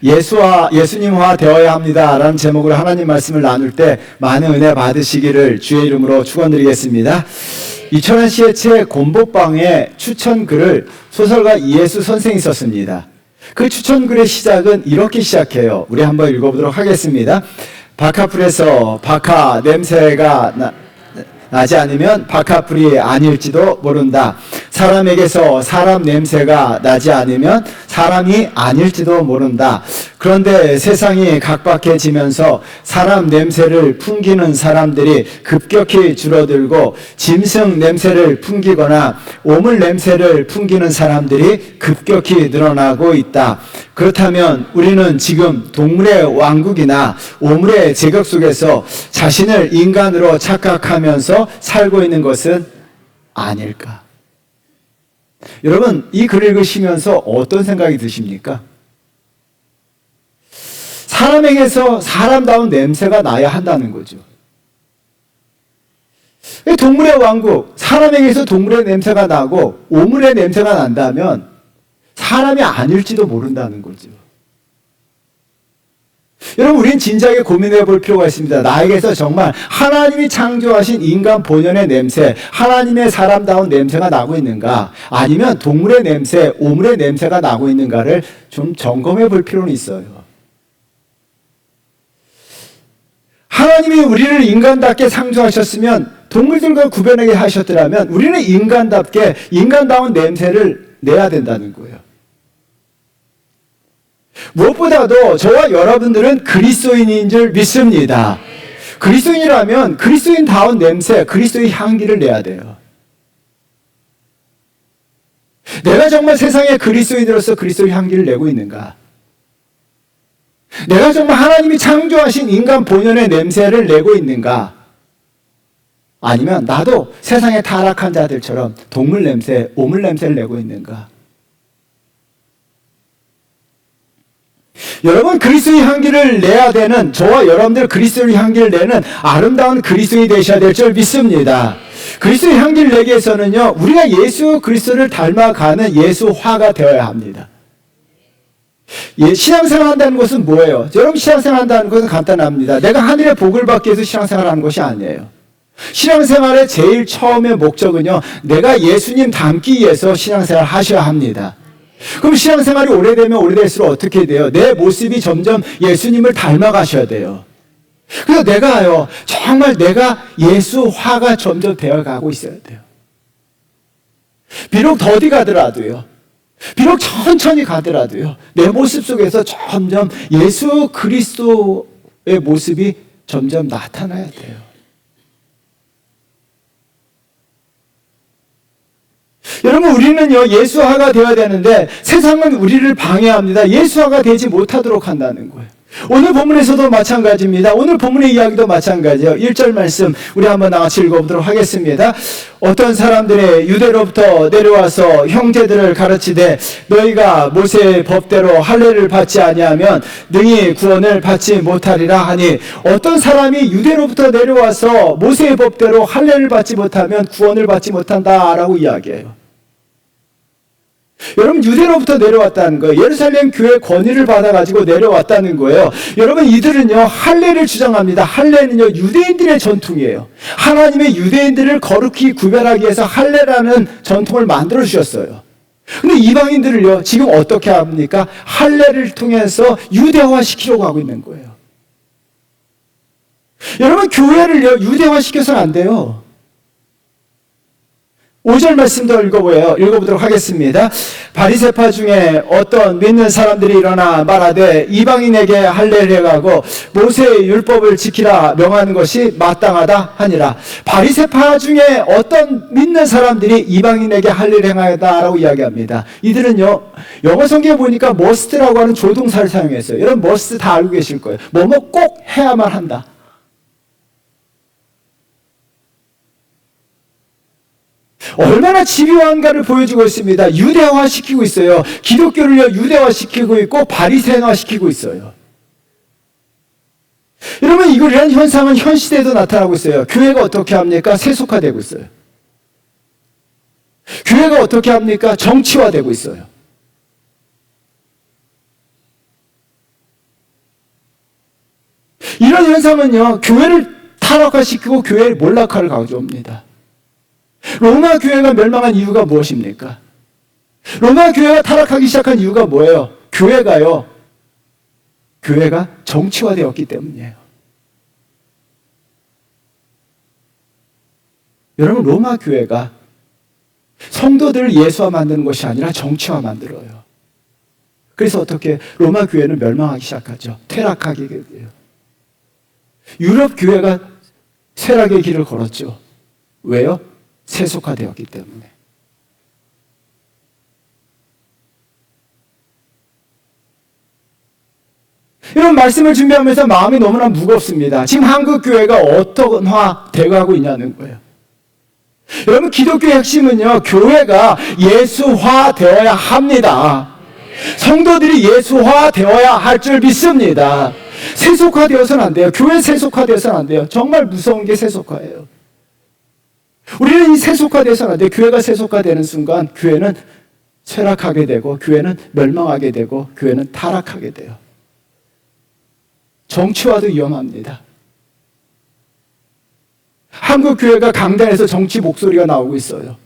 예수님화 되어야 합니다 라는 제목으로 하나님 말씀을 나눌 때 많은 은혜 받으시기를 주의 이름으로 축원드리겠습니다. 이철환 씨의 책 곰복방에 추천글을 소설가 이예수 선생이 썼습니다. 그 추천글의 시작은 이렇게 시작해요. 우리 한번 읽어보도록 하겠습니다. 바카풀에서 바카 냄새가 나지 않으면 바카풀이 아닐지도 모른다. 사람에게서 사람 냄새가 나지 않으면 사람이 아닐지도 모른다. 그런데 세상이 각박해지면서 사람 냄새를 풍기는 사람들이 급격히 줄어들고 짐승 냄새를 풍기거나 오물 냄새를 풍기는 사람들이 급격히 늘어나고 있다. 그렇다면 우리는 지금 동물의 왕국이나 오물의 제격 속에서 자신을 인간으로 착각하면서 살고 있는 것은 아닐까? 여러분, 이 글을 읽으시면서 어떤 생각이 드십니까? 사람에게서 사람다운 냄새가 나야 한다는 거죠. 동물의 왕국, 사람에게서 동물의 냄새가 나고 오물의 냄새가 난다면 사람이 아닐지도 모른다는 거죠. 여러분, 우린 진지하게 고민해 볼 필요가 있습니다. 나에게서 정말 하나님이 창조하신 인간 본연의 냄새, 하나님의 사람다운 냄새가 나고 있는가, 아니면 동물의 냄새, 오물의 냄새가 나고 있는가를 좀 점검해 볼 필요는 있어요. 하나님이 우리를 인간답게 창조하셨으면 동물들과 구별하게 하셨더라면 우리는 인간답게 인간다운 냄새를 내야 된다는 거예요. 무엇보다도 저와 여러분들은 그리스도인인 줄 믿습니다. 그리스도인이라면 그리스도인다운 냄새, 그리스도의 향기를 내야 돼요. 내가 정말 세상의 그리스도인으로서 그리스도의 향기를 내고 있는가? 내가 정말 하나님이 창조하신 인간 본연의 냄새를 내고 있는가? 아니면 나도 세상의 타락한 자들처럼 동물 냄새, 오물 냄새를 내고 있는가? 여러분, 그리스도의 향기를 내야 되는, 저와 여러분들 그리스도의 향기를 내는 아름다운 그리스도인이 되셔야 될 줄 믿습니다. 그리스도의 향기를 내기 위해서는요, 우리가 예수 그리스도를 닮아가는 예수화가 되어야 합니다. 신앙생활 한다는 것은 뭐예요? 여러분, 신앙생활 한다는 것은 간단합니다. 내가 하늘의 복을 받기 위해서 신앙생활 하는 것이 아니에요. 신앙생활의 제일 처음의 목적은요, 내가 예수님 닮기 위해서 신앙생활 하셔야 합니다. 그럼 신앙생활이 오래되면 오래될수록 어떻게 돼요? 내 모습이 점점 예수님을 닮아가셔야 돼요. 그래서 내가요, 정말 내가 예수화가 점점 되어가고 있어야 돼요. 비록 더디 가더라도요, 비록 천천히 가더라도요, 내 모습 속에서 점점 예수 그리스도의 모습이 점점 나타나야 돼요. 여러분, 우리는요, 예수화가 되어야 되는데 세상은 우리를 방해합니다. 예수화가 되지 못하도록 한다는 거예요. 오늘 본문에서도 마찬가지입니다. 오늘 본문의 이야기도 마찬가지예요. 1절 말씀 우리 한번 나같이 읽어보도록 하겠습니다. 어떤 사람들이 유대로부터 내려와서 형제들을 가르치되 너희가 모세의 법대로 할례를 받지 아니하면 능히 구원을 받지 못하리라 하니, 어떤 사람이 유대로부터 내려와서 모세의 법대로 할례를 받지 못하면 구원을 받지 못한다라고 이야기해요. 여러분, 유대로부터 내려왔다는 거예요. 예루살렘 교회 권위를 받아가지고 내려왔다는 거예요. 여러분, 이들은요, 할례를 주장합니다. 할례는요, 유대인들의 전통이에요. 하나님의 유대인들을 거룩히 구별하기 위해서 할례라는 전통을 만들어 주셨어요. 근데 이방인들을요, 지금 어떻게 합니까? 할례를 통해서 유대화 시키려고 하고 있는 거예요. 여러분, 교회를요, 유대화 시켜서는 안 돼요. 5절 말씀 더 읽어보도록 하겠습니다. 바리새파 중에 어떤 믿는 사람들이 일어나 말하되 이방인에게 할례를 해가고 모세의 율법을 지키라 명하는 것이 마땅하다 하니라. 바리새파 중에 어떤 믿는 사람들이 이방인에게 할례를 행하다라고 이야기합니다. 이들은요, 영어 성경에 보니까 must라고 하는 조동사를 사용했어요. 여러분, must 다 알고 계실 거예요. 뭐뭐 꼭 해야만 한다. 얼마나 집요한가를 보여주고 있습니다. 유대화시키고 있어요. 기독교를요, 유대화시키고 있고 바리새인화시키고 있어요. 여러분, 이런 현상은 현 시대에도 나타나고 있어요. 교회가 어떻게 합니까? 세속화되고 있어요. 교회가 어떻게 합니까? 정치화되고 있어요. 이런 현상은요, 교회를 타락화시키고 교회의 몰락화를 가져옵니다. 로마 교회가 멸망한 이유가 무엇입니까? 로마 교회가 타락하기 시작한 이유가 뭐예요? 교회가 정치화되었기 때문이에요. 여러분, 로마 교회가 성도들을 예수화 만드는 것이 아니라 정치화 만들어요. 그래서 어떻게 로마 교회는 멸망하기 시작하죠. 퇴락하게 돼요. 유럽 교회가 쇠락의 길을 걸었죠. 왜요? 세속화되었기 때문에. 이런 말씀을 준비하면서 마음이 너무나 무겁습니다. 지금 한국 교회가 어떤 되어가고 있냐는 거예요. 여러분, 기독교의 핵심은요, 교회가 예수화되어야 합니다. 성도들이 예수화되어야 할 줄 믿습니다. 세속화되어서는 안 돼요. 교회 세속화되어서는 안 돼요. 정말 무서운 게 세속화예요. 우리는 이 세속화되어서는 안 돼요. 교회가 세속화되는 순간 교회는 쇠락하게 되고, 교회는 멸망하게 되고, 교회는 타락하게 돼요. 정치화도 위험합니다. 한국 교회가 강단에서 정치 목소리가 나오고 있어요.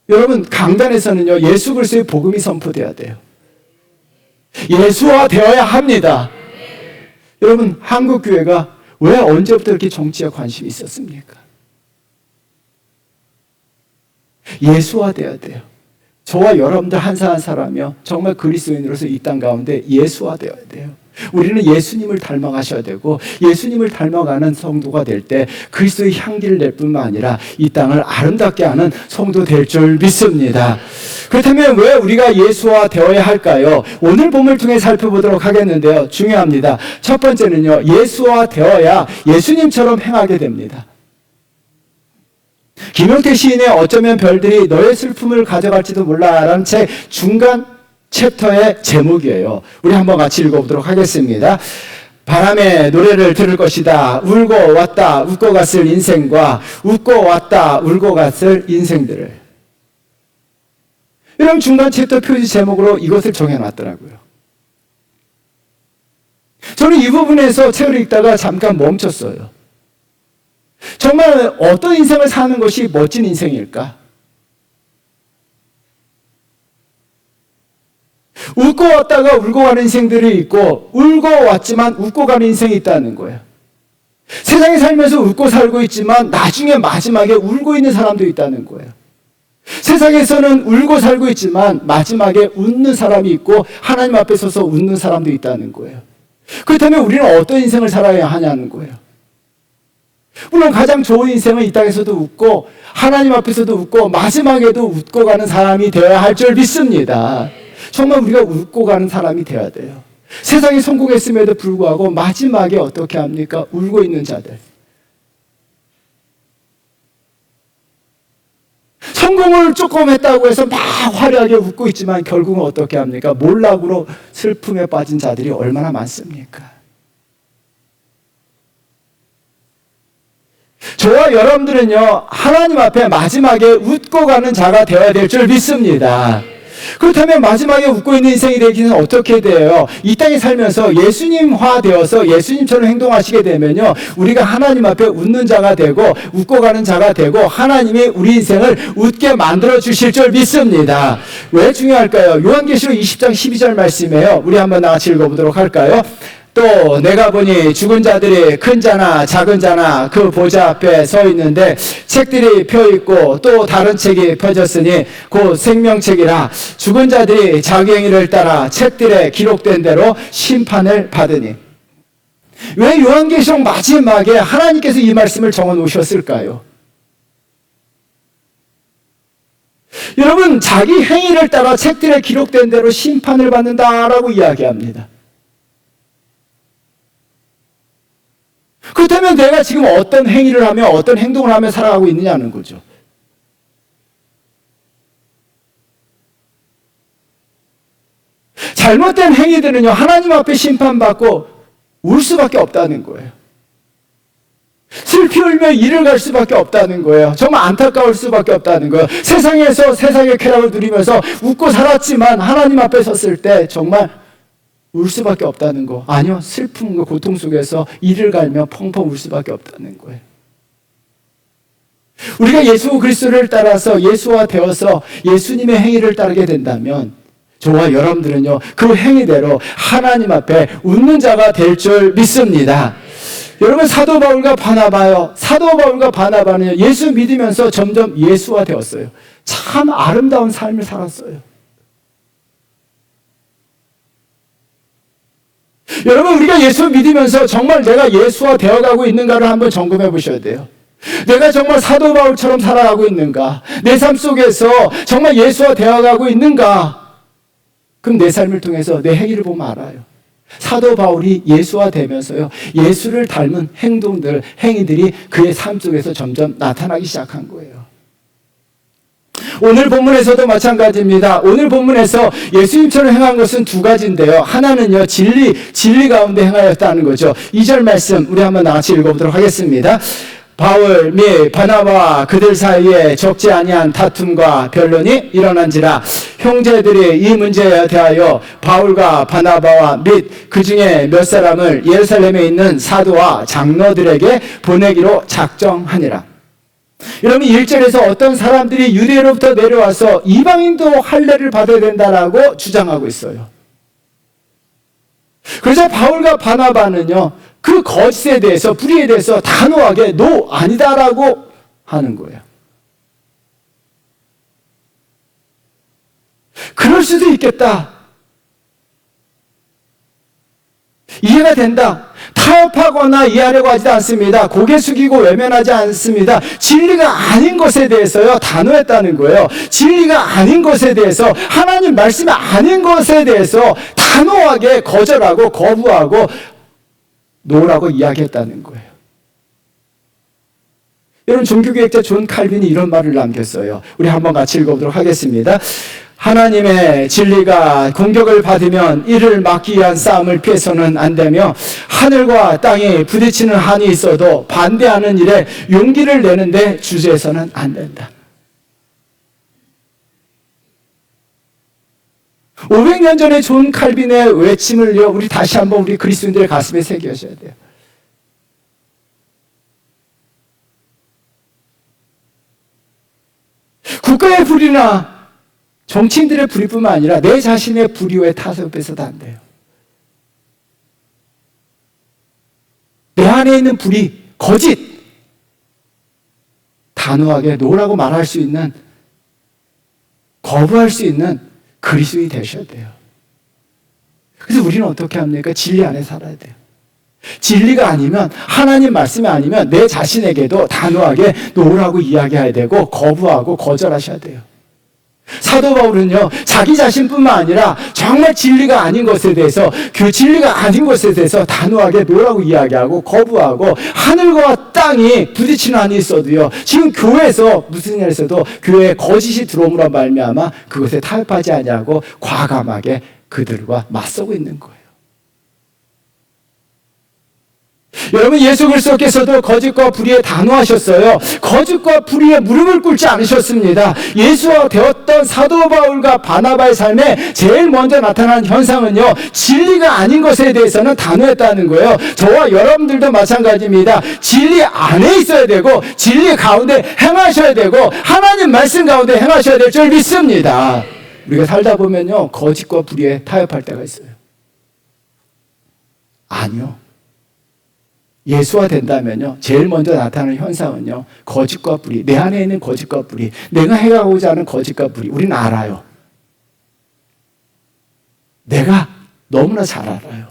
여러분, 강단에서는요, 예수 그리스도의 복음이 선포돼야 돼요. 예수화되어야 합니다. 여러분, 한국 교회가 왜 언제부터 이렇게 정치에 관심이 있었습니까? 예수화되어야 돼요. 저와 여러분들 한 사람 한 사람이요, 정말 그리스도인으로서 이 땅 가운데 예수화되어야 돼요. 우리는 예수님을 닮아가셔야 되고, 예수님을 닮아가는 성도가 될 때 그리스도의 향기를 낼 뿐만 아니라 이 땅을 아름답게 하는 성도 될 줄 믿습니다. 그렇다면 왜 우리가 예수화되어야 할까요? 오늘 본문을 통해 살펴보도록 하겠는데요, 중요합니다. 첫 번째는요, 예수화되어야 예수님처럼 행하게 됩니다. 김용태 시인의 어쩌면 별들이 너의 슬픔을 가져갈지도 몰라 라는 책 중간 챕터의 제목이에요. 우리 한번 같이 읽어보도록 하겠습니다. 바람의 노래를 들을 것이다. 울고 왔다 웃고 갔을 인생과 웃고 왔다 울고 갔을 인생들을. 이런 중간 챕터 표지 제목으로 이것을 정해놨더라고요. 저는 이 부분에서 책을 읽다가 잠깐 멈췄어요. 정말 어떤 인생을 사는 것이 멋진 인생일까? 웃고 왔다가 울고 가는 인생들이 있고, 울고 왔지만 웃고 가는 인생이 있다는 거예요. 세상에 살면서 웃고 살고 있지만 나중에 마지막에 울고 있는 사람도 있다는 거예요. 세상에서는 울고 살고 있지만 마지막에 웃는 사람이 있고, 하나님 앞에 서서 웃는 사람도 있다는 거예요. 그렇다면 우리는 어떤 인생을 살아야 하냐는 거예요. 물론 가장 좋은 인생은 이 땅에서도 웃고 하나님 앞에서도 웃고 마지막에도 웃고 가는 사람이 되어야 할 줄 믿습니다. 정말 우리가 웃고 가는 사람이 되어야 돼요. 세상에 성공했음에도 불구하고 마지막에 어떻게 합니까? 울고 있는 자들. 성공을 조금 했다고 해서 막 화려하게 웃고 있지만 결국은 어떻게 합니까? 몰락으로 슬픔에 빠진 자들이 얼마나 많습니까? 저와 여러분들은요, 하나님 앞에 마지막에 웃고 가는 자가 되어야 될 줄 믿습니다. 그렇다면 마지막에 웃고 있는 인생이 되기는 어떻게 돼요? 이 땅에 살면서 예수님화 되어서 예수님처럼 행동하시게 되면요, 우리가 하나님 앞에 웃는 자가 되고 웃고 가는 자가 되고 하나님이 우리 인생을 웃게 만들어 주실 줄 믿습니다. 왜 중요할까요? 요한계시록 20장 12절 말씀이에요. 우리 한번 같이 읽어보도록 할까요? 또 내가 보니 죽은 자들이 큰 자나 작은 자나 그 보좌 앞에 서 있는데 책들이 펴 있고 또 다른 책이 펴졌으니 곧 생명책이라 죽은 자들이 자기 행위를 따라 책들에 기록된 대로 심판을 받으니. 왜 요한계시록 마지막에 하나님께서 이 말씀을 적어 놓으셨을까요? 여러분, 자기 행위를 따라 책들에 기록된 대로 심판을 받는다라고 이야기합니다. 그렇다면 내가 지금 어떤 행위를 하며 어떤 행동을 하며 살아가고 있느냐는 거죠. 잘못된 행위들은요, 하나님 앞에 심판받고 울 수밖에 없다는 거예요. 슬피 울며 이를 갈 수밖에 없다는 거예요. 정말 안타까울 수밖에 없다는 거예요. 세상에서 세상의 쾌락을 누리면서 웃고 살았지만 하나님 앞에 섰을 때 정말 울 수밖에 없다는 거. 아니요, 슬픔과 고통 속에서 이를 갈며 펑펑 울 수밖에 없다는 거예요. 우리가 예수 그리스도를 따라서 예수와 되어서 예수님의 행위를 따르게 된다면 저와 여러분들은요, 그 행위대로 하나님 앞에 웃는 자가 될 줄 믿습니다. 여러분, 사도 바울과 바나바는요, 예수 믿으면서 점점 예수화 되었어요. 참 아름다운 삶을 살았어요. 여러분, 우리가 예수 믿으면서 정말 내가 예수화 되어가고 있는가를 한번 점검해 보셔야 돼요. 내가 정말 사도 바울처럼 살아가고 있는가? 내 삶 속에서 정말 예수화 되어가고 있는가? 그럼 내 삶을 통해서 내 행위를 보면 알아요. 사도 바울이 예수화 되면서요, 예수를 닮은 행위들이 그의 삶 속에서 점점 나타나기 시작한 거예요. 오늘 본문에서도 마찬가지입니다. 오늘 본문에서 예수님처럼 행한 것은 두 가지인데요. 하나는요, 진리 가운데 행하였다는 거죠. 2절 말씀 우리 한번 같이 읽어보도록 하겠습니다. 바울 및 바나바와 그들 사이에 적지 아니한 다툼과 변론이 일어난지라 형제들이 이 문제에 대하여 바울과 바나바와 및 그 중에 몇 사람을 예루살렘에 있는 사도와 장로들에게 보내기로 작정하니라. 여러분, 1절에서 어떤 사람들이 유대로부터 내려와서 이방인도 할례를 받아야 된다라고 주장하고 있어요. 그래서 바울과 바나바는요, 그 거짓에 대해서, 불의에 대해서 단호하게 노, 아니다라고 하는 거예요. 그럴 수도 있겠다. 이해가 된다. 타협하거나 이해하려고 하지 않습니다. 고개 숙이고 외면하지 않습니다. 진리가 아닌 것에 대해서요, 단호했다는 거예요. 진리가 아닌 것에 대해서, 하나님 말씀이 아닌 것에 대해서 단호하게 거절하고 거부하고 노라고 이야기했다는 거예요. 여러분, 종교개혁자 존 칼빈이 이런 말을 남겼어요. 우리 한번 같이 읽어보도록 하겠습니다. 하나님의 진리가 공격을 받으면 이를 막기 위한 싸움을 피해서는 안 되며, 하늘과 땅이 부딪히는 한이 있어도 반대하는 일에 용기를 내는데 주저해서는 안 된다. 500년 전에 존 칼빈의 외침을요, 우리 다시 한번 우리 그리스도인들의 가슴에 새겨셔야 돼요. 국가의 불의나 정치인들의 불의뿐만 아니라 내 자신의 불의에 타협해서도 안 돼요. 내 안에 있는 불의, 거짓, 단호하게 노라고 말할 수 있는, 거부할 수 있는 그리스도인이 되셔야 돼요. 그래서 우리는 어떻게 합니까? 진리 안에 살아야 돼요. 진리가 아니면, 하나님 말씀이 아니면 내 자신에게도 단호하게 노라고 이야기해야 되고 거부하고 거절하셔야 돼요. 사도 바울은요, 자기 자신뿐만 아니라 정말 진리가 아닌 것에 대해서, 그 진리가 아닌 것에 대해서 단호하게 노라고 이야기하고 거부하고, 하늘과 땅이 부딪히는 한이 있어도요, 지금 교회에서 무슨 일을 했어도 교회에 거짓이 들어옴으로 말미암아 그것에 타협하지 아니하고 과감하게 그들과 맞서고 있는 거예요. 여러분, 예수 그리스도께서도 거짓과 불의에 단호하셨어요. 거짓과 불의에 무릎을 꿇지 않으셨습니다. 예수와 되었던 사도 바울과 바나바의 삶에 제일 먼저 나타난 현상은요, 진리가 아닌 것에 대해서는 단호했다는 거예요. 저와 여러분들도 마찬가지입니다. 진리 안에 있어야 되고, 진리 가운데 행하셔야 되고, 하나님 말씀 가운데 행하셔야 될 줄 믿습니다. 우리가 살다 보면요, 거짓과 불의에 타협할 때가 있어요. 아니요. 예수화 된다면요, 제일 먼저 나타나는 현상은요, 거짓과 불의, 내 안에 있는 거짓과 불의, 내가 해가고자 하는 거짓과 불의, 우리는 알아요. 내가 너무나 잘 알아요.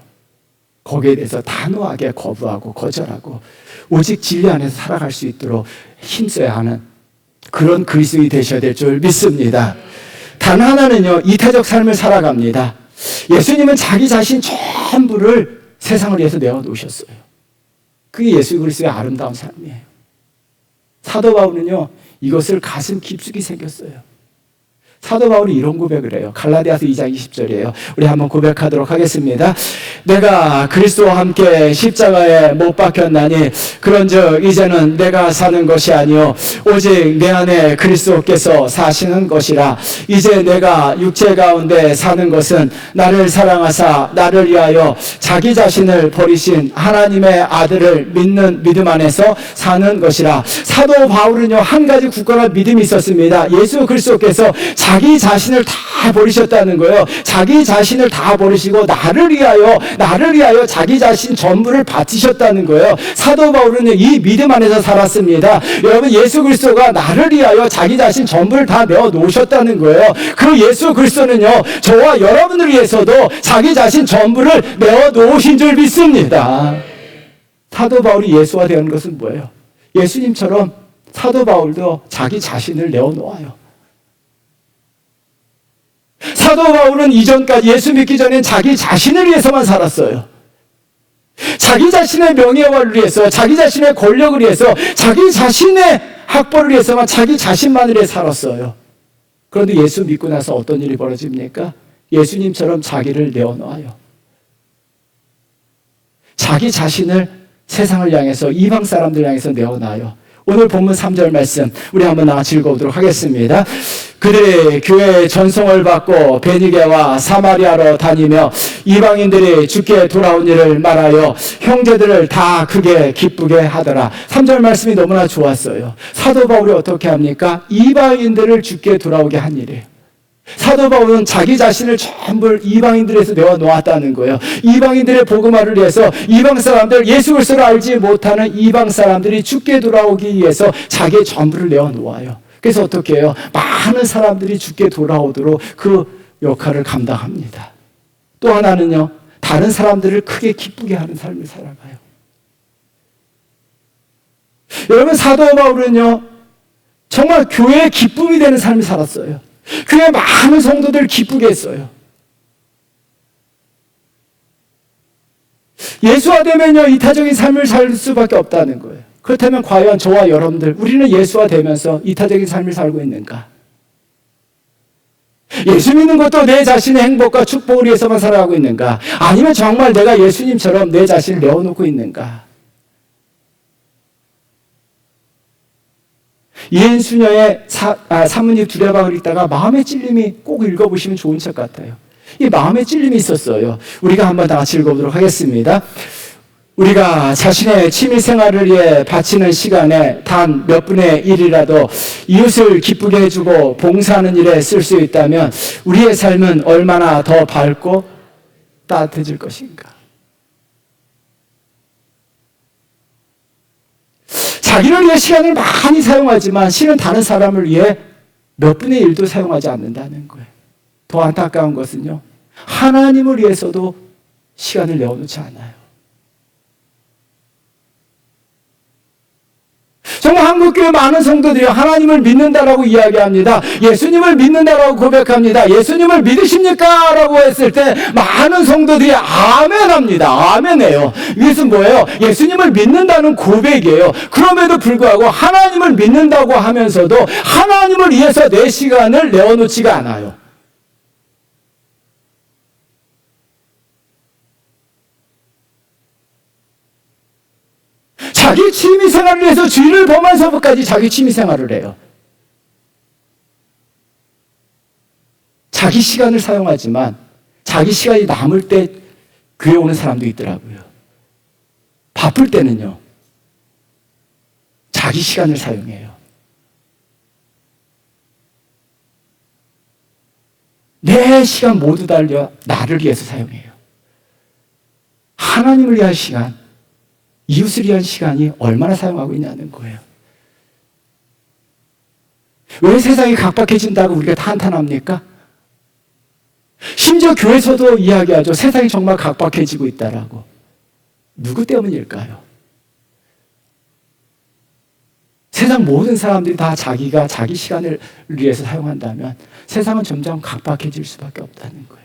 거기에 대해서 단호하게 거부하고 거절하고 오직 진리 안에서 살아갈 수 있도록 힘써야 하는 그런 그리스도인이 되셔야 될 줄 믿습니다. 단 하나는요, 이타적 삶을 살아갑니다. 예수님은 자기 자신 전부를 세상을 위해서 내어놓으셨어요. 그게 예수 그리스도의 아름다운 삶이에요. 사도 바울은요, 이것을 가슴 깊숙이 새겼어요. 사도 바울이 이런 고백을 해요. 갈라디아서 2장 20절이에요. 우리 한번 고백하도록 하겠습니다. 내가 그리스도와 함께 십자가에 못 박혔나니 그런즉 이제는 내가 사는 것이 아니요 오직 내 안에 그리스도께서 사시는 것이라. 이제 내가 육체 가운데 사는 것은 나를 사랑하사 나를 위하여 자기 자신을 버리신 하나님의 아들을 믿는 믿음 안에서 사는 것이라. 사도 바울은요, 한 가지 굳건한 믿음이 있었습니다. 예수 그리스도께서 자기 자신을 다 버리셨다는 거예요. 자기 자신을 다 버리시고 나를 위하여 자기 자신 전부를 바치셨다는 거예요. 사도 바울은 이 믿음 안에서 살았습니다. 여러분, 예수 그리스도가 나를 위하여 자기 자신 전부를 다 내어 놓으셨다는 거예요. 그 예수 그리스도는요, 저와 여러분을 위해서도 자기 자신 전부를 내어 놓으신 줄 믿습니다. 사도 바울이 예수화되는 것은 뭐예요? 예수님처럼 사도 바울도 자기 자신을 내어 놓아요. 사도 바울은 이전까지 예수 믿기 전엔 자기 자신을 위해서만 살았어요. 자기 자신의 명예를 위해서, 자기 자신의 권력을 위해서, 자기 자신의 학벌을 위해서만 자기 자신만을 위해 살았어요. 그런데 예수 믿고 나서 어떤 일이 벌어집니까? 예수님처럼 자기를 내어놓아요. 자기 자신을 세상을 향해서, 이방 사람들 향해서 내어놔요. 오늘 본문 3절 말씀 우리 한번 나같이 읽어보도록 하겠습니다. 그들이 교회의 전송을 받고 베니게와 사마리아로 다니며 이방인들이 주께 돌아온 일을 말하여 형제들을 다 크게 기쁘게 하더라. 3절 말씀이 너무나 좋았어요. 사도 바울이 어떻게 합니까? 이방인들을 주께 돌아오게 한 일이에요. 사도 바울은 자기 자신을 전부 이방인들에서 내어 놓았다는 거예요. 이방인들의 복음화를 위해서 이방 사람들, 예수 그리스도를 알지 못하는 이방 사람들이 주께 돌아오기 위해서 자기의 전부를 내어 놓아요. 그래서 어떻게 해요? 많은 사람들이 주께 돌아오도록 그 역할을 감당합니다. 또 하나는요, 다른 사람들을 크게 기쁘게 하는 삶을 살아가요. 여러분, 사도 바울은요, 정말 교회의 기쁨이 되는 삶을 살았어요. 교회 많은 성도들 기쁘게 했어요. 예수화되면요, 이타적인 삶을 살 수밖에 없다는 거예요. 그렇다면 과연 저와 여러분들, 우리는 예수화되면서 이타적인 삶을 살고 있는가? 예수 믿는 것도 내 자신의 행복과 축복을 위해서만 살아가고 있는가? 아니면 정말 내가 예수님처럼 내 자신을 내어놓고 있는가? 이은수녀의 사모님 두레방을 읽다가 마음의 찔림이 꼭 읽어보시면 좋은 책 같아요. 이 마음의 찔림이 있었어요. 우리가 한번 다 같이 읽어보도록 하겠습니다. 우리가 자신의 취미생활을 위해 바치는 시간에 단 몇 분의 1이라도 이웃을 기쁘게 해주고 봉사하는 일에 쓸 수 있다면 우리의 삶은 얼마나 더 밝고 따뜻해질 것인가. 자기를 위해 시간을 많이 사용하지만 실은 다른 사람을 위해 몇 분의 1도 사용하지 않는다는 거예요. 더 안타까운 것은요, 하나님을 위해서도 시간을 내어놓지 않아요. 정말 한국교회 많은 성도들이 하나님을 믿는다라고 이야기합니다. 예수님을 믿는다라고 고백합니다. 예수님을 믿으십니까? 라고 했을 때 많은 성도들이 아멘 합니다. 아멘해요. 이것은 뭐예요? 예수님을 믿는다는 고백이에요. 그럼에도 불구하고 하나님을 믿는다고 하면서도 하나님을 위해서 내 시간을 내어놓지가 않아요. 자기 취미생활을 해서 죄를 범하면서까지 자기 취미생활을 해요. 자기 시간을 사용하지만 자기 시간이 남을 때 교회 오는 사람도 있더라고요. 바쁠 때는요, 자기 시간을 사용해요. 내 시간 모두 달려 나를 위해서 사용해요. 하나님을 위한 시간, 이웃을 위한 시간이 얼마나 사용하고 있냐는 거예요. 왜 세상이 각박해진다고 우리가 탄탄합니까? 심지어 교회에서도 이야기하죠. 세상이 정말 각박해지고 있다라고. 누구 때문일까요? 세상 모든 사람들이 다 자기가 자기 시간을 위해서 사용한다면 세상은 점점 각박해질 수밖에 없다는 거예요.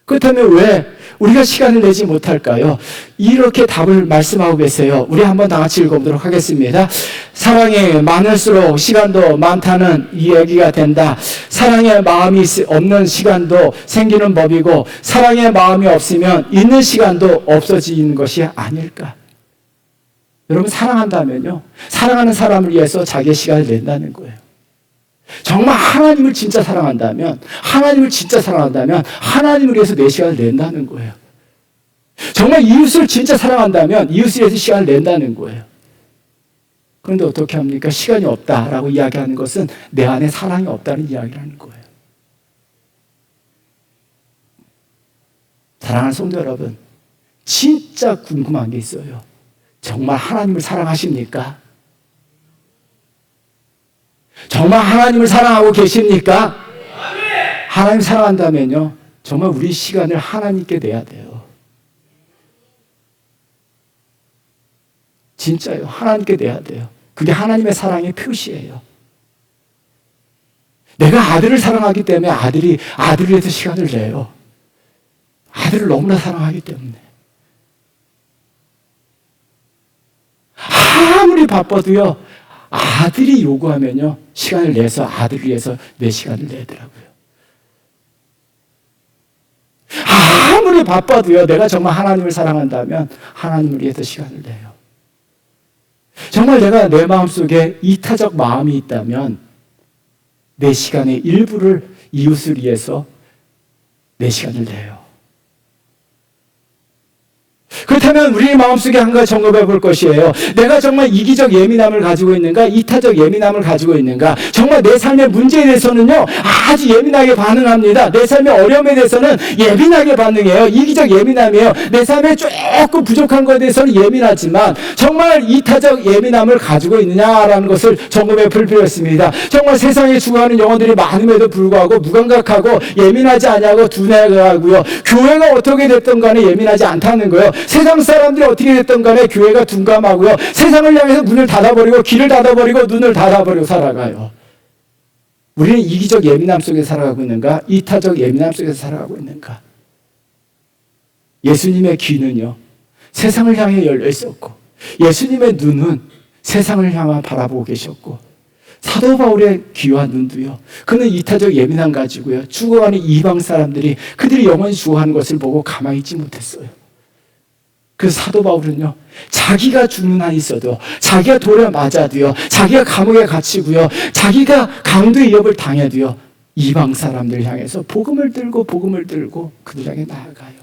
그렇다면 왜 우리가 시간을 내지 못할까요? 이렇게 답을 말씀하고 계세요. 우리 한번 다 같이 읽어보도록 하겠습니다. 사랑이 많을수록 시간도 많다는 이 얘기가 된다. 사랑의 마음이 없는 시간도 생기는 법이고 사랑의 마음이 없으면 있는 시간도 없어지는 것이 아닐까. 여러분, 사랑한다면요, 사랑하는 사람을 위해서 자기의 시간을 낸다는 거예요. 정말 하나님을 진짜 사랑한다면 하나님을 위해서 내 시간을 낸다는 거예요. 정말 이웃을 진짜 사랑한다면 이웃을 위해서 시간을 낸다는 거예요. 그런데 어떻게 합니까? 시간이 없다라고 이야기하는 것은 내 안에 사랑이 없다는 이야기라는 거예요. 사랑하는 성도 여러분, 진짜 궁금한 게 있어요. 정말 하나님을 사랑하십니까? 정말 하나님을 사랑하고 계십니까? 하나님 사랑한다면요, 정말 우리 시간을 하나님께 내야 돼요. 진짜요. 하나님께 내야 돼요. 그게 하나님의 사랑의 표시예요. 내가 아들을 사랑하기 때문에 아들을 위해서 시간을 내요. 아들을 너무나 사랑하기 때문에. 아무리 바빠도요, 아들이 요구하면요, 시간을 내서 아들을 위해서 내 시간을 내더라고요. 아무리 바빠도요, 내가 정말 하나님을 사랑한다면 하나님을 위해서 시간을 내요. 정말 내가 내 마음속에 이타적 마음이 있다면 내 시간의 일부를 이웃을 위해서 내 시간을 내요. 그렇다면 우리 마음속에 한 가지 점검해 볼 것이에요. 내가 정말 이기적 예민함을 가지고 있는가? 이타적 예민함을 가지고 있는가? 정말 내 삶의 문제에 대해서는요, 아주 예민하게 반응합니다. 내 삶의 어려움에 대해서는 예민하게 반응해요. 이기적 예민함이에요. 내 삶에 조금 부족한 것에 대해서는 예민하지만 정말 이타적 예민함을 가지고 있느냐라는 것을 점검해 볼 필요가 있습니다. 정말 세상에 죽어가는 영혼들이 많음에도 불구하고 무감각하고 예민하지 않냐고 둔해가고요. 교회가 어떻게 됐든 간에 예민하지 않다는 거예요. 세상 사람들이 어떻게 됐든 간에 교회가 둔감하고요. 세상을 향해서 문을 닫아버리고 길을 닫아버리고 눈을 닫아버리고 살아가요. 우리는 이기적 예민함 속에 살아가고 있는가? 이타적 예민함 속에서 살아가고 있는가? 예수님의 귀는요, 세상을 향해 열려 있었고 예수님의 눈은 세상을 향해 바라보고 계셨고 사도 바울의 귀와 눈도요, 그는 이타적 예민함 가지고요, 죽어가는 이방 사람들이 그들이 영원히 죽어가는 것을 보고 가만히 있지 못했어요. 그 사도 바울은요, 자기가 죽는 한이 있어도, 자기가 돌에 맞아도요, 자기가 감옥에 갇히고요, 자기가 강도의 위협을 당해도요, 이방 사람들 향해서 복음을 들고 그들 향해 나아가요.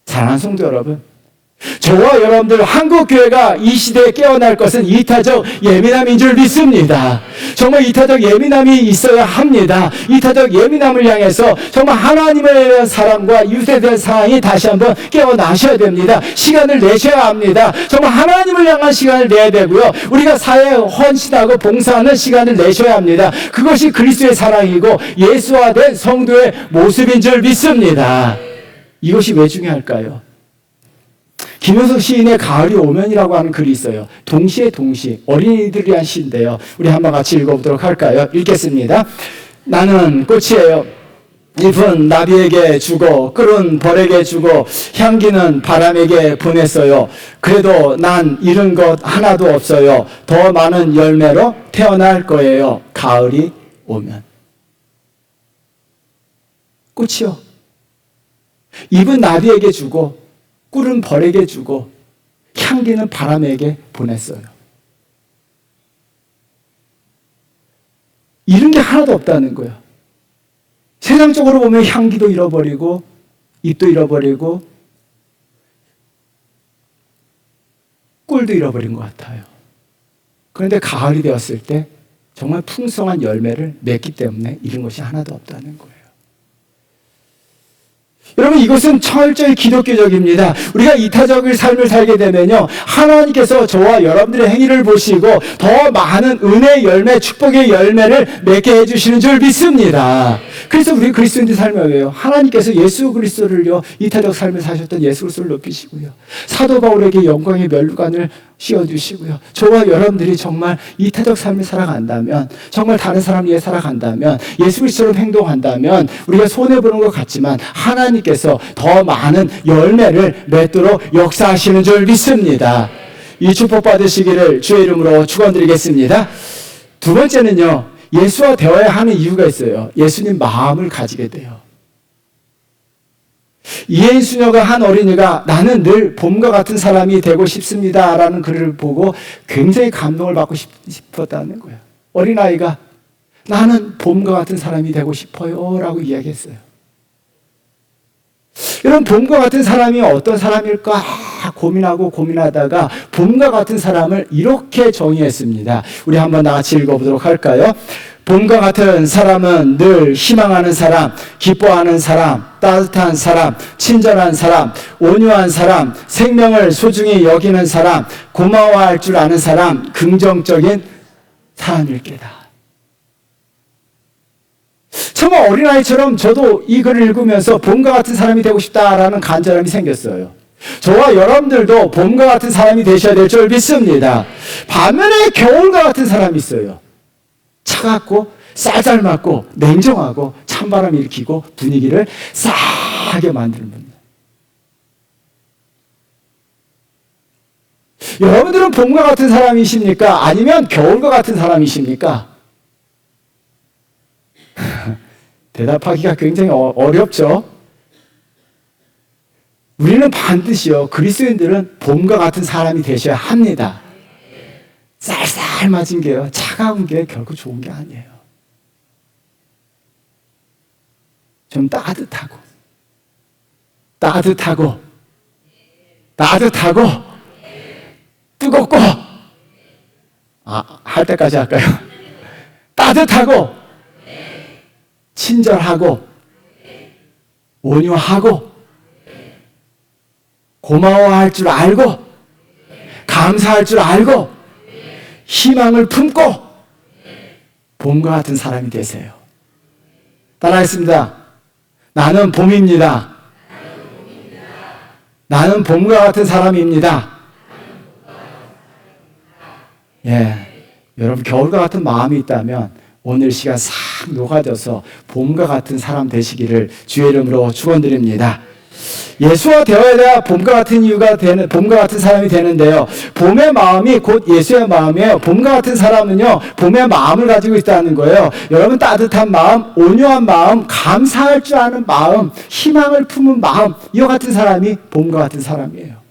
사랑하는 성도 여러분, 저와 여러분들 한국교회가 이 시대에 깨어날 것은 이타적 예민함인 줄 믿습니다. 정말 이타적 예민함이 있어야 합니다. 이타적 예민함을 향해서 정말 하나님에 대한 사랑과 이웃에 대한 사랑이 다시 한번 깨어나셔야 됩니다. 시간을 내셔야 합니다. 정말 하나님을 향한 시간을 내야 되고요, 우리가 사회에 헌신하고 봉사하는 시간을 내셔야 합니다. 그것이 그리스도의 사랑이고 예수화된 성도의 모습인 줄 믿습니다. 이것이 왜 중요할까요? 김효석 시인의 가을이 오면이라고 하는 글이 있어요. 동시에 어린이들을 위한 시인데요. 우리 한번 같이 읽어보도록 할까요? 읽겠습니다. 나는 꽃이에요. 잎은 나비에게 주고 꿀은 벌에게 주고 향기는 바람에게 보냈어요. 그래도 난 잃은 것 하나도 없어요. 더 많은 열매로 태어날 거예요. 가을이 오면. 꽃이요, 잎은 나비에게 주고 꿀은 벌에게 주고 향기는 바람에게 보냈어요. 잃은 게 하나도 없다는 거예요. 세상적으로 보면 향기도 잃어버리고 잎도 잃어버리고 꿀도 잃어버린 것 같아요. 그런데 가을이 되었을 때 정말 풍성한 열매를 맺기 때문에 잃은 것이 하나도 없다는 거예요. 여러분, 이것은 철저히 기독교적입니다. 우리가 이타적인 삶을 살게 되면요, 하나님께서 저와 여러분들의 행위를 보시고 더 많은 은혜의 열매, 축복의 열매를 맺게 해주시는 줄 믿습니다. 그래서 우리 그리스도인들 삶이 왜요? 하나님께서 예수 그리스도를요, 이타적 삶을 사셨던 예수 그리스도를 높이시고요, 사도 바울에게 영광의 면류관을 씌워주시고요, 저와 여러분들이 정말 이타적 삶을 살아간다면, 정말 다른 사람 위해 살아간다면, 예수 그리스도로 행동한다면 우리가 손해보는 것 같지만 하나님께서 더 많은 열매를 맺도록 역사하시는 줄 믿습니다. 이 축복 받으시기를 주의 이름으로 축원드리겠습니다. 두 번째는요, 예수와 대화해야 하는 이유가 있어요. 예수님 마음을 가지게 돼요. 이해인 수녀가 한 어린이가 나는 늘 봄과 같은 사람이 되고 싶습니다 라는 글을 보고 굉장히 감동을 받고 싶었다는 거예요. 어린아이가 나는 봄과 같은 사람이 되고 싶어요 라고 이야기했어요. 이런 봄과 같은 사람이 어떤 사람일까 고민하다가 봄과 같은 사람을 이렇게 정의했습니다. 우리 한번 나같이 읽어보도록 할까요? 봄과 같은 사람은 늘 희망하는 사람, 기뻐하는 사람, 따뜻한 사람, 친절한 사람, 온유한 사람, 생명을 소중히 여기는 사람, 고마워할 줄 아는 사람, 긍정적인 사람일게다. 정말 어린아이처럼 저도 이 글을 읽으면서 봄과 같은 사람이 되고 싶다라는 간절함이 생겼어요. 저와 여러분들도 봄과 같은 사람이 되셔야 될 줄 믿습니다. 반면에 겨울과 같은 사람이 있어요. 차갑고 쌀쌀맞고 냉정하고 찬바람 일으키고 분위기를 싸하게 만드는 분. 여러분들은 봄과 같은 사람이십니까? 아니면 겨울과 같은 사람이십니까? 대답하기가 굉장히 어렵죠. 우리는 반드시요, 그리스도인들은 봄과 같은 사람이 되셔야 합니다. 쌀쌀맞은 게요, 차가운 게 결코 좋은 게 아니에요. 좀 따뜻하고 뜨겁고, 할 때까지 할까요? 따뜻하고 친절하고 온유하고 고마워할 줄 알고 감사할 줄 알고 희망을 품고 봄과 같은 사람이 되세요. 따라하겠습니다. 나는 봄입니다. 나는 봄과 같은 사람입니다. 예, 여러분 겨울과 같은 마음이 있다면 오늘 시간 싹 녹아져서 봄과 같은 사람 되시기를 주의 이름으로 축원드립니다. 예수와 대화해야 봄과 같은 사람이 되는데요. 봄의 마음이 곧 예수의 마음이에요. 봄과 같은 사람은요, 봄의 마음을 가지고 있다는 거예요. 여러분, 따뜻한 마음, 온유한 마음, 감사할 줄 아는 마음, 희망을 품은 마음, 이와 같은 사람이 봄과 같은 사람이에요.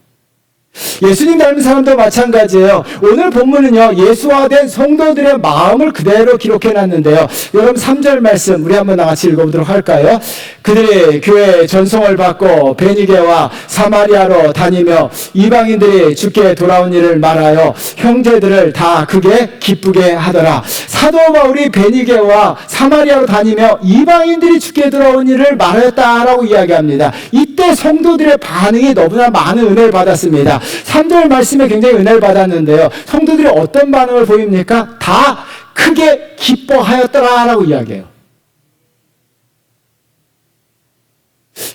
예수님 닮은 사람도 마찬가지예요. 오늘 본문은요, 예수화된 성도들의 마음을 그대로 기록해놨는데요. 여러분 3절 말씀 우리 한번 같이 읽어보도록 할까요? 그들이 교회에 전송을 받고 베니게와 사마리아로 다니며 이방인들이 주께 돌아온 일을 말하여 형제들을 다 크게 기쁘게 하더라. 사도 바울이 베니게와 사마리아로 다니며 이방인들이 주께 돌아온 일을 말하였다라고 이야기합니다. 이때 성도들의 반응이 너무나 많은 은혜를 받았습니다. 3절 말씀에 굉장히 은혜를 받았는데요. 성도들이 어떤 반응을 보입니까? 다 크게 기뻐하였더라라고 이야기해요.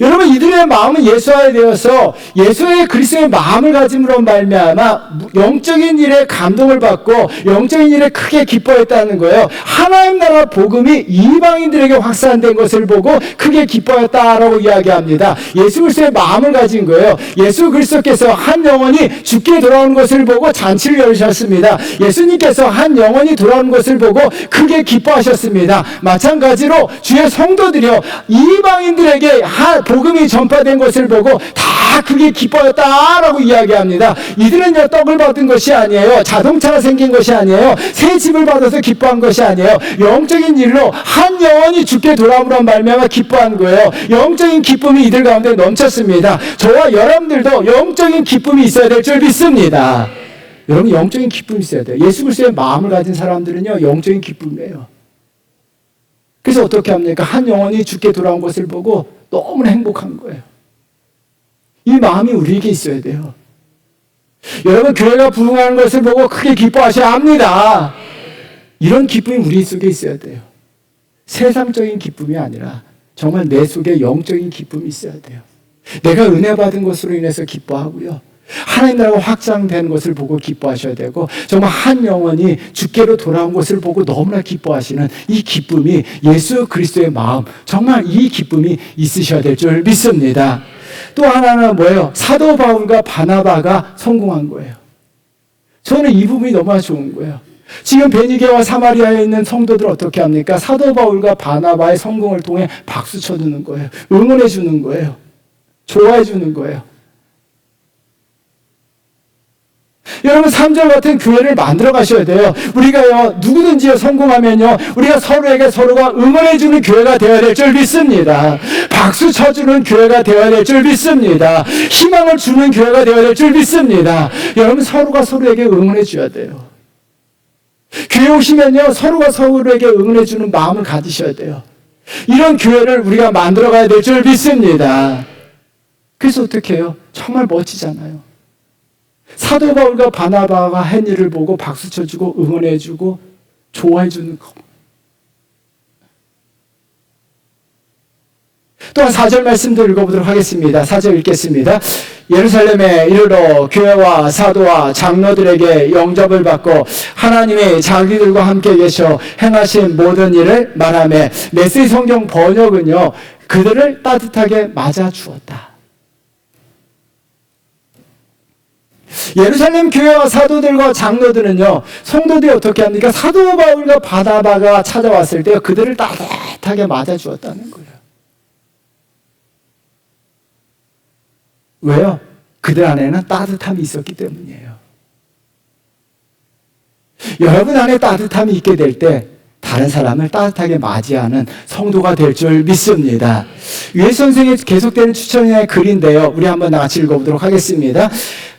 여러분, 이들의 마음은 예수화에 되어서 예수의 그리스도의 마음을 가짐으로 말미암아 영적인 일에 감동을 받고 영적인 일에 크게 기뻐했다는 거예요. 하나님 나라 복음이 이방인들에게 확산된 것을 보고 크게 기뻐했다라고 이야기합니다. 예수 그리스도의 마음을 가진 거예요. 예수 그리스도께서 한 영혼이 죽게 돌아오는 것을 보고 잔치를 열으셨습니다. 예수님께서 한 영혼이 돌아오는 것을 보고 크게 기뻐하셨습니다. 마찬가지로 주의 성도들이요, 이방인들에게 복음이 전파된 것을 보고 다 크게 기뻐했다라고 이야기합니다. 이들은요, 떡을 받은 것이 아니에요. 자동차가 생긴 것이 아니에요. 새 집을 받아서 기뻐한 것이 아니에요. 영적인 일로 한 영혼이 죽게 돌아옴으로 말미암아 기뻐한 거예요. 영적인 기쁨이 이들 가운데 넘쳤습니다. 저와 여러분들도 영적인 기쁨이 있어야 될 줄 믿습니다. 여러분, 영적인 기쁨이 있어야 돼요. 예수 그리스도의 마음을 가진 사람들은요, 영적인 기쁨이에요. 그래서 어떻게 합니까? 한 영혼이 죽게 돌아온 것을 보고 너무나 행복한 거예요. 이 마음이 우리에게 있어야 돼요. 여러분, 교회가 부흥하는 것을 보고 크게 기뻐하셔야 합니다. 이런 기쁨이 우리 속에 있어야 돼요. 세상적인 기쁨이 아니라 정말 내 속에 영적인 기쁨이 있어야 돼요. 내가 은혜 받은 것으로 인해서 기뻐하고요. 하나님 나라가 확장되는 것을 보고 기뻐하셔야 되고, 정말 한 영혼이 주께로 돌아온 것을 보고 너무나 기뻐하시는 이 기쁨이 예수 그리스도의 마음, 정말 이 기쁨이 있으셔야 될 줄 믿습니다. 또 하나는 뭐예요? 사도 바울과 바나바가 성공한 거예요. 저는 이 부분이 너무나 좋은 거예요. 지금 베니게와 사마리아에 있는 성도들 어떻게 합니까? 사도 바울과 바나바의 성공을 통해 박수 쳐주는 거예요. 응원해 주는 거예요. 좋아해 주는 거예요. 여러분, 3절 같은 교회를 만들어 가셔야 돼요. 우리가요, 누구든지요, 성공하면요, 우리가 서로에게 서로가 응원해주는 교회가 되어야 될 줄 믿습니다. 박수 쳐주는 교회가 되어야 될 줄 믿습니다. 희망을 주는 교회가 되어야 될 줄 믿습니다. 여러분, 서로가 서로에게 응원해줘야 돼요. 교회 오시면요, 서로가 서로에게 응원해주는 마음을 가지셔야 돼요. 이런 교회를 우리가 만들어 가야 될 줄 믿습니다. 그래서 어떻게 해요? 정말 멋지잖아요. 사도 바울과 바나바가 한 일을 보고 박수 쳐주고 응원해주고 좋아해주는 거. 또한 4절 말씀도 읽어보도록 하겠습니다. 4절 읽겠습니다. 예루살렘에 이르러 교회와 사도와 장로들에게 영접을 받고 하나님이 자기들과 함께 계셔 행하신 모든 일을 말하며, 메시지 성경 번역은요, 그들을 따뜻하게 맞아 주었다. 예루살렘 교회와 사도들과 장로들은요, 성도들이 어떻게 합니까? 사도 바울과 바나바가 찾아왔을 때 그들을 따뜻하게 맞아 주었다는 거예요. 왜요? 그들 안에는 따뜻함이 있었기 때문이에요. 여러분 안에 따뜻함이 있게 될 때 다른 사람을 따뜻하게 맞이하는 성도가 될 줄 믿습니다. 유해 선생의 계속되는 추천의 글인데요, 우리 한번 같이 읽어보도록 하겠습니다.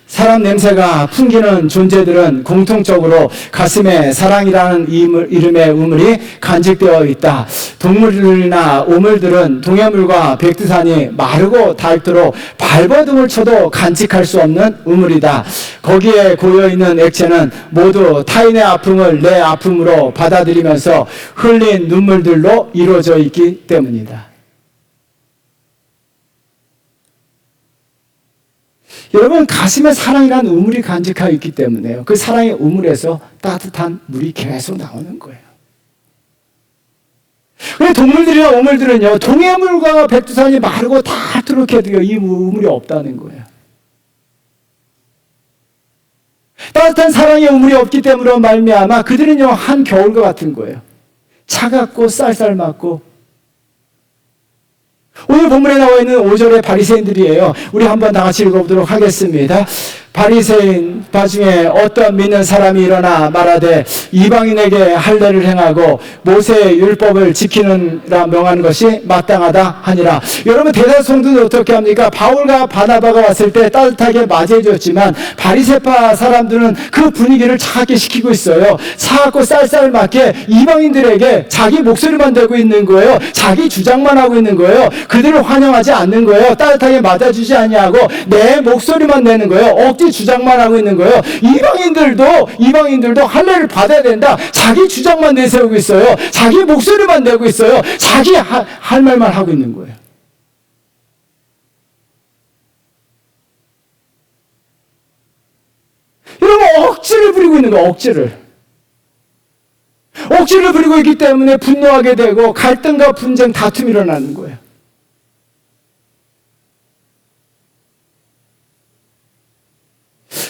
사람 냄새가 풍기는 존재들은 공통적으로 가슴에 사랑이라는 이름의 우물이 간직되어 있다. 동물들이나 오물들은 동해물과 백두산이 마르고 닳도록 발버둥을 쳐도 간직할 수 없는 우물이다. 거기에 고여있는 액체는 모두 타인의 아픔을 내 아픔으로 받아들이면서 흘린 눈물들로 이루어져 있기 때문이다. 여러분, 가슴에 사랑이라는 우물이 간직하여 있기 때문에요. 그 사랑의 우물에서 따뜻한 물이 계속 나오는 거예요. 왜 동물들이나 오물들은요, 동해물과 백두산이 마르고 닳도록 해도요, 이 우물이 없다는 거예요. 따뜻한 사랑의 우물이 없기 때문에 말미암아 그들은요, 한 겨울과 같은 거예요. 차갑고 쌀쌀맞고. 오늘 본문에 나와 있는 5절의 바리새인들이에요. 우리 한번 다 같이 읽어보도록 하겠습니다. 바리새인 중에 어떤 믿는 사람이 일어나 말하되 이방인에게 할례를 행하고 모세의 율법을 지키는라 명하는 것이 마땅하다 하니라. 여러분, 대다수 성도는 어떻게 합니까? 바울과 바나바가 왔을 때 따뜻하게 맞이해 줬지만 바리새파 사람들은 그 분위기를 차갑게 시키고 있어요. 차갑고 쌀쌀맞게 이방인들에게 자기 목소리만 대고 있는 거예요. 자기 주장만 하고 있는 거예요. 그들을 환영하지 않는 거예요. 따뜻하게 맞아주지 않냐고 내 목소리만 내는 거예요. 억지 주장만 하고 있는 거예요. 이방인들도 할례를 받아야 된다. 자기 주장만 내세우고 있어요. 자기 목소리만 내고 있어요. 자기 할 말만 하고 있는 거예요. 여러분, 억지를 부리고 있는 거예요. 억지를 부리고 있기 때문에 분노하게 되고 갈등과 분쟁, 다툼이 일어나는 거예요.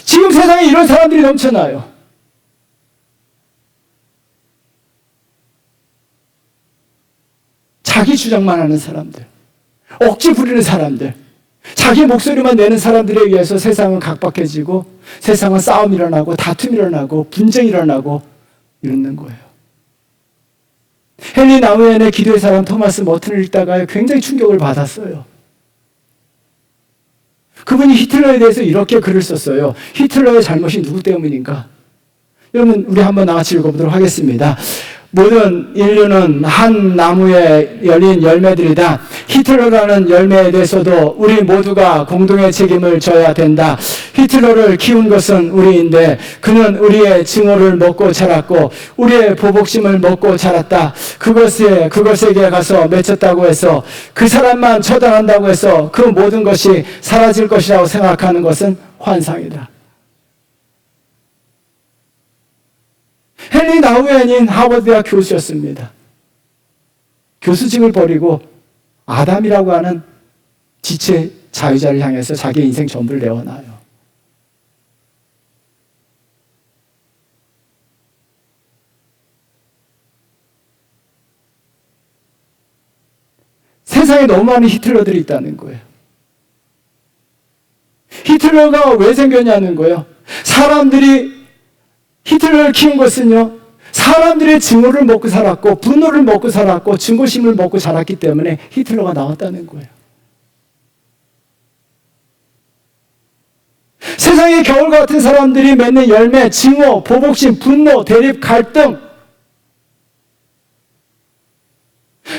지금 세상에 이런 사람들이 넘쳐나요. 자기 주장만 하는 사람들, 억지 부리는 사람들, 자기 목소리만 내는 사람들에 의해서 세상은 각박해지고 세상은 싸움이 일어나고 다툼이 일어나고 분쟁이 일어나고 이러는 거예요. 헨리 나우엔의 기도의 사람 토마스 머튼을 읽다가 굉장히 충격을 받았어요. 그분이 히틀러에 대해서 이렇게 글을 썼어요. 히틀러의 잘못이 누구 때문인가? 여러분, 우리 한번 같이 읽어보도록 하겠습니다. 모든 인류는 한 나무에 열린 열매들이다. 히틀러라는 열매에 대해서도 우리 모두가 공동의 책임을 져야 된다. 히틀러를 키운 것은 우리인데 그는 우리의 증오를 먹고 자랐고 우리의 보복심을 먹고 자랐다. 그것에게 가서 맺혔다고 해서 그 사람만 처단한다고 해서 그 모든 것이 사라질 것이라고 생각하는 것은 환상이다. 헨리 나우엔인 하버드대학 교수였습니다. 교수직을 버리고 아담이라고 하는 지체 자유자를 향해서 자기의 인생 전부를 내어놔요. 세상에 너무 많은 히틀러들이 있다는 거예요. 히틀러가 왜 생겼냐는 거예요. 사람들이 히틀러를 키운 것은요, 사람들의 증오를 먹고 살았고 분노를 먹고 살았고 증오심을 먹고 자랐기 때문에 히틀러가 나왔다는 거예요. 세상의 겨울 같은 사람들이 맺는 열매, 증오, 보복심, 분노, 대립, 갈등,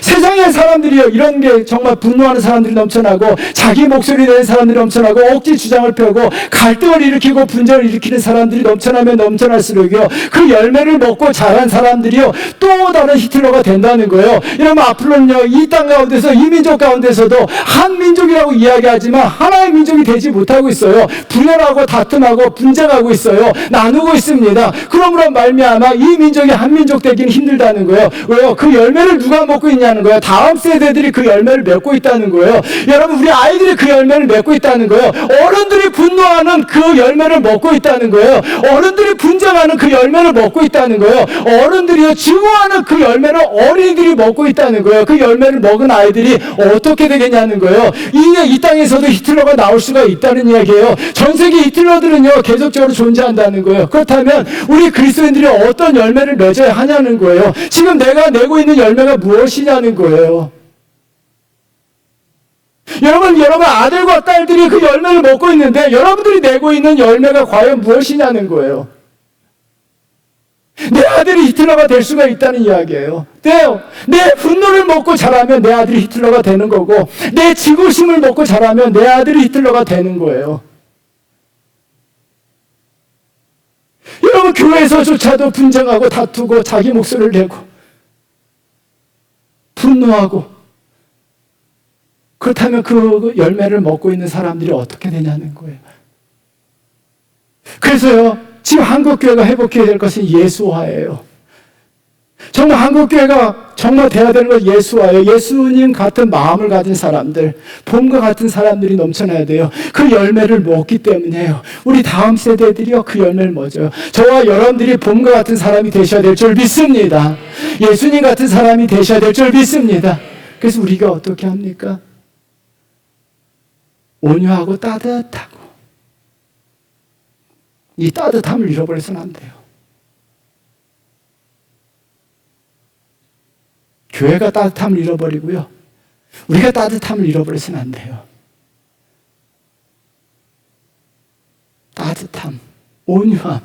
세상의 사람들이요, 이런 게 정말 분노하는 사람들이 넘쳐나고 자기 목소리 내는 사람들이 넘쳐나고 억지 주장을 펴고 갈등을 일으키고 분쟁을 일으키는 사람들이 넘쳐나면 넘쳐날수록요, 그 열매를 먹고 자란 사람들이요 또 다른 히틀러가 된다는 거예요. 이러면 앞으로는요, 이 땅 가운데서, 이 민족 가운데서도 한 민족이라고 이야기하지만 하나의 민족이 되지 못하고 있어요. 분열하고 다툼하고 분쟁하고 있어요. 나누고 있습니다. 그러므로 말미암아 이 민족이 한 민족 되기는 힘들다는 거예요. 왜요? 그 열매를 누가 먹고 있냐는 거예요. 다음 세대들이 그 열매를 맺고 있다는 거예요. 여러분, 우리 아이들이 그 열매를 맺고 있다는 거예요. 어른들이 분노하는 그 열매를 먹고 있다는 거예요. 어른들이 분쟁하는 그 열매를 먹고 있다는 거예요. 어른들이 증오하는 그 열매를 어린이들이 먹고 있다는 거예요. 그 열매를 먹은 아이들이 어떻게 되겠냐는 거예요. 이 땅에서도 히틀러가 나올 수가 있다는 이야기예요. 전 세계 히틀러들은요 계속적으로 존재한다는 거예요. 그렇다면 우리 그리스도인들이 어떤 열매를 맺어야 하냐는 거예요. 지금 내가 내고 있는 열매가 무엇이냐는 거예요. 여러분 아들과 딸들이 그 열매를 먹고 있는데 여러분들이 내고 있는 열매가 과연 무엇이냐는 거예요. 내 아들이 히틀러가 될 수가 있다는 이야기예요. 내 분노를 먹고 자라면 내 아들이 히틀러가 되는 거고, 내 지구심을 먹고 자라면 내 아들이 히틀러가 되는 거예요. 여러분, 교회에서조차도 분쟁하고 다투고 자기 목소리를 내고 분노하고, 그렇다면 그 열매를 먹고 있는 사람들이 어떻게 되냐는 거예요. 그래서요, 지금 한국교회가 회복해야 될 것은 예수화예요. 정말 한국교회가 정말 돼야 되는 건 예수화예요. 예수님 같은 마음을 가진 사람들, 봄과 같은 사람들이 넘쳐나야 돼요. 그 열매를 먹기 때문에요. 우리 다음 세대들이요, 그 열매를 먹어요. 저와 여러분들이 봄과 같은 사람이 되셔야 될 줄 믿습니다. 예수님 같은 사람이 되셔야 될 줄 믿습니다. 그래서 우리가 어떻게 합니까? 온유하고 따뜻하고, 이 따뜻함을 잃어버려서는 안 돼요. 교회가 따뜻함을 잃어버리고요, 우리가 따뜻함을 잃어버려서는 안 돼요. 따뜻함, 온유함,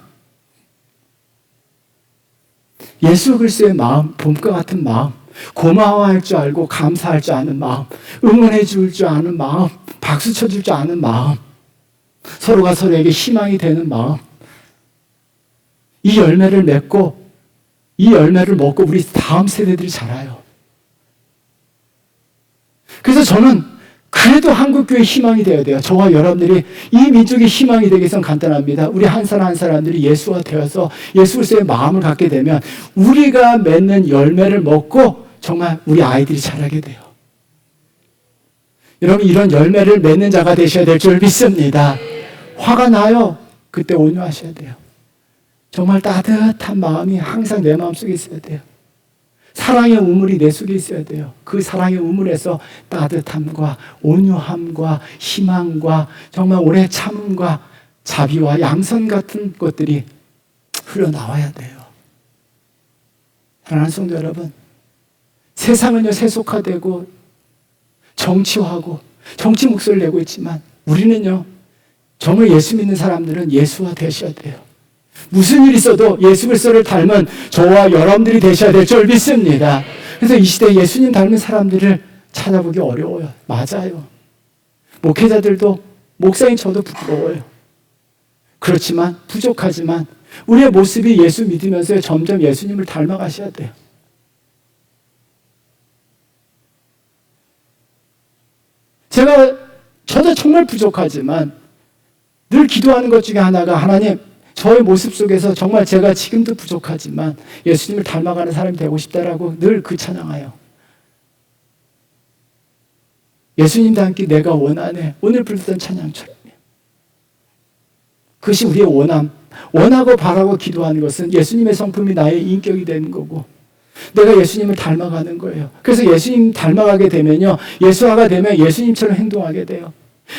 예수 그리스도의 마음, 봄과 같은 마음, 고마워할 줄 알고 감사할 줄 아는 마음, 응원해 줄 줄 아는 마음, 박수 쳐줄 줄 아는 마음, 서로가 서로에게 희망이 되는 마음, 이 열매를 맺고 이 열매를 먹고 우리 다음 세대들이 자라요. 그래서 저는 그래도 한국교회의 희망이 되어야 돼요. 저와 여러분들이 이 민족의 희망이 되기 위해서는 간단합니다. 우리 한 사람 한 사람들이 예수와 되어서 예수 그리스도의 마음을 갖게 되면 우리가 맺는 열매를 먹고 정말 우리 아이들이 자라게 돼요. 여러분, 이런 열매를 맺는 자가 되셔야 될 줄 믿습니다. 화가 나요. 그때 온유하셔야 돼요. 정말 따뜻한 마음이 항상 내 마음속에 있어야 돼요. 사랑의 우물이 내 속에 있어야 돼요. 그 사랑의 우물에서 따뜻함과 온유함과 희망과 정말 오래 참음과 자비와 양선 같은 것들이 흘러나와야 돼요. 사랑하는 성도 여러분, 세상은요 세속화되고 정치화하고 정치 목소리를 내고 있지만 우리는요, 정말 예수 믿는 사람들은 예수화 되셔야 돼요. 무슨 일이 있어도 예수 그리스도를 닮은 저와 여러분들이 되셔야 될 줄 믿습니다. 그래서 이 시대에 예수님 닮은 사람들을 찾아보기 어려워요. 맞아요. 목회자들도, 목사인 저도 부끄러워요. 그렇지만, 부족하지만 우리의 모습이 예수 믿으면서 점점 예수님을 닮아가셔야 돼요. 저도 정말 부족하지만 늘 기도하는 것 중에 하나가, 하나님, 저의 모습 속에서 정말 제가 지금도 부족하지만 예수님을 닮아가는 사람이 되고 싶다라고 늘 그 찬양해요. 예수님 닮기 내가 원하네. 오늘 불렀던 찬양처럼요. 그것이 우리의 원하고 바라고 기도하는 것은 예수님의 성품이 나의 인격이 되는 거고, 내가 예수님을 닮아가는 거예요. 그래서 예수님 닮아가게 되면요, 예수화가 되면 예수님처럼 행동하게 돼요.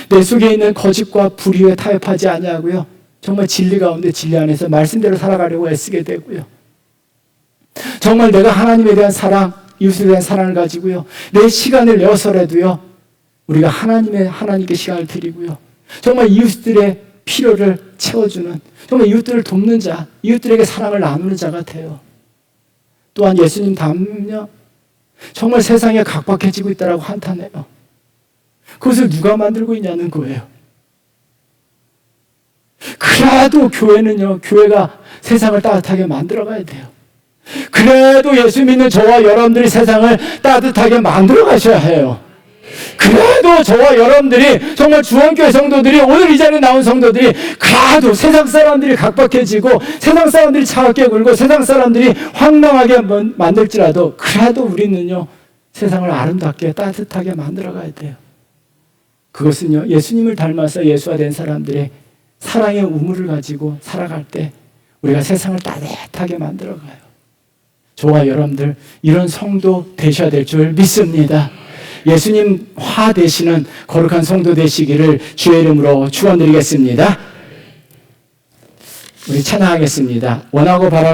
내 속에 있는 거짓과 불의에 타협하지 아니하고요, 정말 진리 가운데 진리 안에서 말씀대로 살아가려고 애쓰게 되고요. 정말 내가 하나님에 대한 사랑, 이웃에 대한 사랑을 가지고요, 내 시간을 내어서라도요, 우리가 하나님께 시간을 드리고요, 정말 이웃들의 필요를 채워주는, 정말 이웃들을 돕는 자, 이웃들에게 사랑을 나누는 자가 돼요. 또한 예수님 닮으면요, 정말 세상에 각박해지고 있다라고 한탄해요. 그것을 누가 만들고 있냐는 거예요. 그래도 교회는요, 교회가 세상을 따뜻하게 만들어가야 돼요. 그래도 예수 믿는 저와 여러분들이 세상을 따뜻하게 만들어 가셔야 해요. 그래도 저와 여러분들이, 정말 주원교회 성도들이, 오늘 이 자리에 나온 성도들이, 그래도 세상 사람들이 각박해지고 세상 사람들이 차갑게 굴고 세상 사람들이 황당하게 만들지라도, 그래도 우리는요, 세상을 아름답게 따뜻하게 만들어 가야 돼요. 그것은요, 예수님을 닮아서 예수화된 사람들의 사랑의 우물을 가지고 살아갈 때 우리가 세상을 따뜻하게 만들어 가요. 저와 여러분들 이런 성도 되셔야 될 줄 믿습니다. 예수님 화 되시는 거룩한 성도 되시기를 주의 이름으로 축원드리겠습니다. 우리 찬양하겠습니다. 원하고 바라